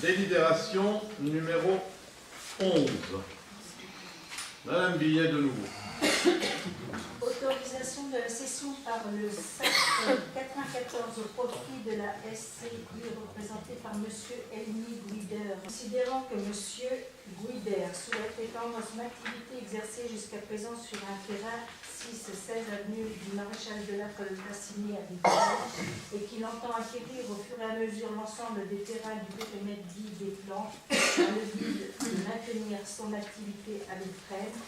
Délibération numéro 11. Madame Billet de nouveau. Autorisation de la cession par le SAC 94 au profit de la SCI représentée par M. Elmi Guider. Considérant que M. Guider souhaite étendre son activité exercée jusqu'à présent sur un terrain 6-16 avenue du Maréchal de la Colbacini à Vitrolles et qu'il entend acquérir au fur et à mesure l'ensemble des terrains du périmètre dit des plans dans le but de maintenir son activité à Vitrolles.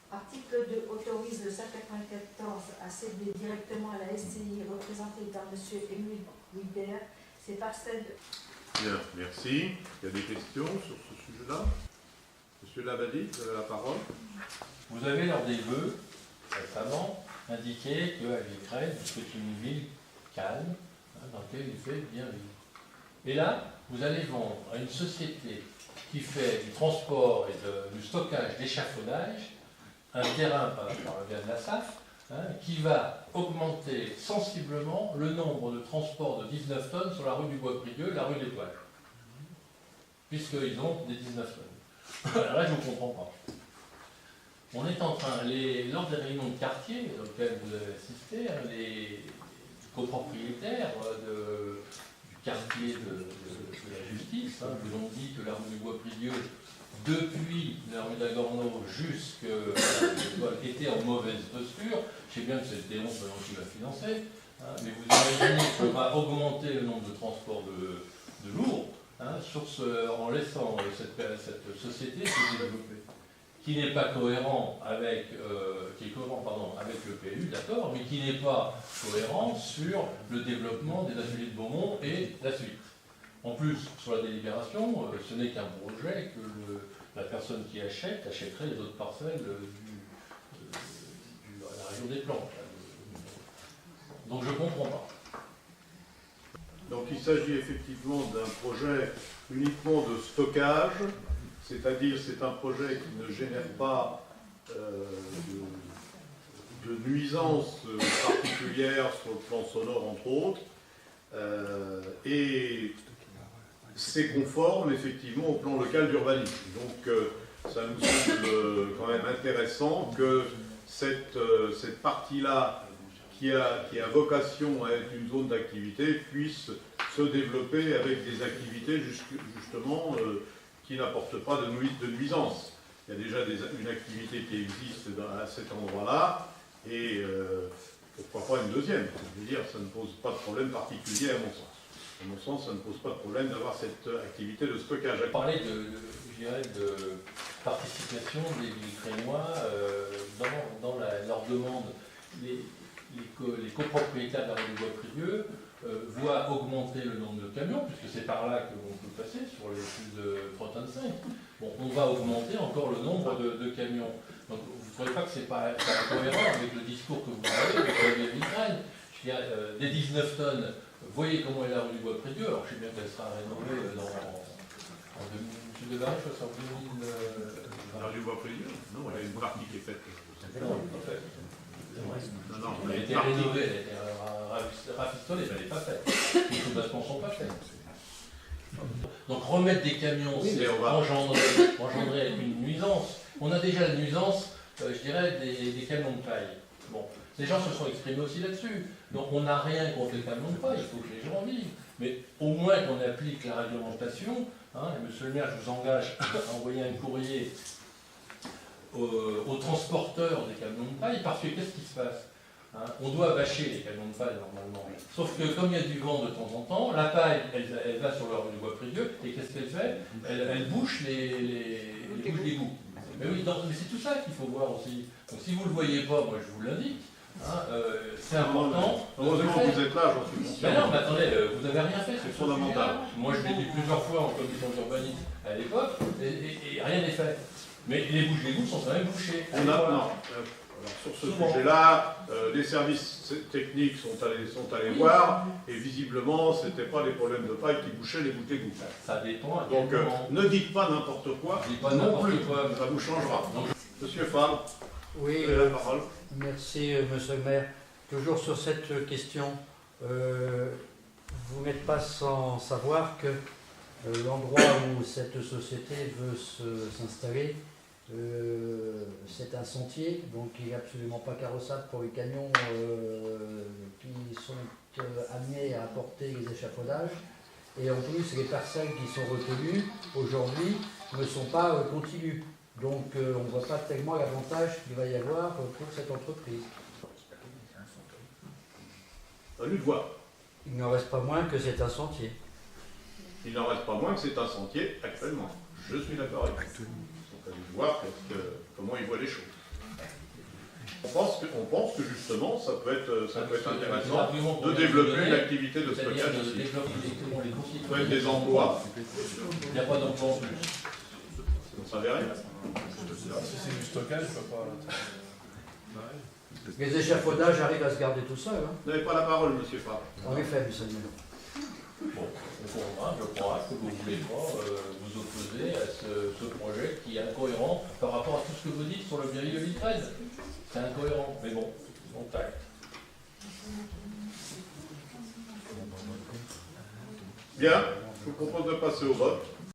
Article 2 autorise le SAC 94 à céder directement à la SCI représentée par M. Émile Guider ses parcelles. Bien, merci. Il y a des questions sur ce sujet-là? Monsieur Labadie, vous avez la parole. Vous avez lors des vœux récemment indiqué qu'à Vitrolles, c'est une ville calme, dans laquelle il fait bien vivre. Et là, vous allez vendre à une société qui fait du transport et du stockage d'échafaudage un terrain par le bien de la SAF, qui va augmenter sensiblement le nombre de transports de 19 tonnes sur la rue du Bois-Prieux, la rue des Toiles. Puisqu'ils ont des 19 tonnes. Alors là, je ne comprends pas. On est en train, lors des réunions de quartier auxquelles vous avez assisté, les copropriétaires du quartier de la justice vous ont dit que la rue du Bois-Prieux, depuis la rue d'Agorneau jusqu'à l'étoile, était en mauvaise posture. Je sais bien que c'est Théon qui va financer, mais vous imaginez qu'on va augmenter le nombre de transports de lourds en laissant cette société se développer, qui n'est pas cohérent avec, qui est cohérent avec le PLU, d'accord, mais qui n'est pas cohérent sur le développement des ateliers de Beaumont et la suite. En plus, sur la délibération, ce n'est qu'un projet que la personne qui achèterait les autres parcelles de la région des Plantes. Donc je ne comprends pas. Donc il s'agit effectivement d'un projet uniquement de stockage, c'est-à-dire c'est un projet qui ne génère pas de nuisances particulières sur le plan sonore entre autres, et c'est conforme effectivement au plan local d'urbanisme. Donc ça nous semble quand même intéressant que cette partie-là qui a vocation à être une zone d'activité puisse se développer avec des activités justement qui n'apportent pas de nuisance. Il y a déjà une activité qui existe à cet endroit-là et pourquoi pas une deuxième. Je veux dire, ça ne pose pas de problème particulier à mon sens. À mon sens, ça ne pose pas de problème d'avoir cette activité de stockage. Vous parlez de participation des Vitrollois dans leur demande. Les copropriétaires de la rue du Bois-Prieux voient augmenter le nombre de camions, puisque c'est par là qu'on peut passer sur les plus de 3,5 tonnes. Bon, on va augmenter encore le nombre de camions. Donc vous ne trouvez pas que c'est pas cohérent avec le discours que vous avez de Vitrolles? Je veux dire, des 19 tonnes, voyez comment est la rue du Bois-Prieux. Alors je sais bien qu'elle sera rénovée en 2000. M. Delarue, je crois que c'est en 2000. La rue du Bois-Prieux? Non, il y a une partie qui est faite. Non, en fait. Non, elle a été rénovée, elle a été rafistolée, mais elle n'est pas faite. Les sous-bassements ne sont pas faits. Donc remettre des camions, c'est engendrer une nuisance. On a déjà la nuisance, je dirais, des camions de paille. Bon, les gens se sont exprimés aussi là-dessus. Donc on n'a rien contre les camions de paille, il faut que les gens vivent. Mais au moins qu'on applique la réglementation. Et monsieur le maire, je vous engage à envoyer un courrier aux transporteurs des camions de paille, parce que qu'est-ce qui se passe? On doit bâcher les camions de paille normalement. Sauf que comme il y a du vent de temps en temps, la paille, elle va sur la rue du Bois-Prieux, et qu'est-ce qu'elle fait? Elle bouche les bouches d'égout. Mais oui, mais c'est tout ça qu'il faut voir aussi. Donc si vous ne le voyez pas, moi je vous l'indique. C'est important. Heureusement que vous êtes là, j'en suis conscient. Mais non, mais attendez, vous n'avez rien fait. C'est fondamental. Moi je l'ai dit plusieurs fois en commission d'urbanisme à l'époque, et rien n'est fait. Mais les bouches d'égout sont quand même bouchées. Sur ce sujet-là, les services techniques sont allés voir, et visiblement, ce n'était pas les problèmes de paille qui bouchaient les bouches d'égout. Ça dépend. Donc, ne dites pas n'importe quoi, non plus, ça vous changera. Donc, Monsieur Fall, oui, vous avez la parole. Merci, Monsieur le maire. Toujours sur cette question, vous n'êtes pas sans savoir que L'endroit où cette société veut s'installer, c'est un sentier, donc il n'est absolument pas carrossable pour les camions qui sont amenés à apporter les échafaudages. Et en plus, les parcelles qui sont retenues aujourd'hui ne sont pas continues. Donc on ne voit pas tellement l'avantage qu'il va y avoir pour cette entreprise. À lui de voir. Il n'en reste pas moins que c'est un sentier. Il n'en reste pas moins que c'est un sentier actuellement. Je suis d'accord avec vous. Donc à lui de voir comment il voit les choses. On pense que justement, ça peut être intéressant de développer une activité de stockage ici. Ça peut être des emplois. Il n'y a pas d'emploi en plus. On ne savait rien. Si c'est du stockage, je ne peux pas. Les échafaudages arrivent à se garder tout seuls. Hein. Vous n'avez pas la parole, monsieur Favre. En effet, Monseigneur. Bon, je crois que vous ne voulez pas vous opposer à ce projet qui est incohérent par rapport à tout ce que vous dites sur le Viry de Vitraine. C'est incohérent, mais bon, on tacle. Bien, je vous propose de passer au vote.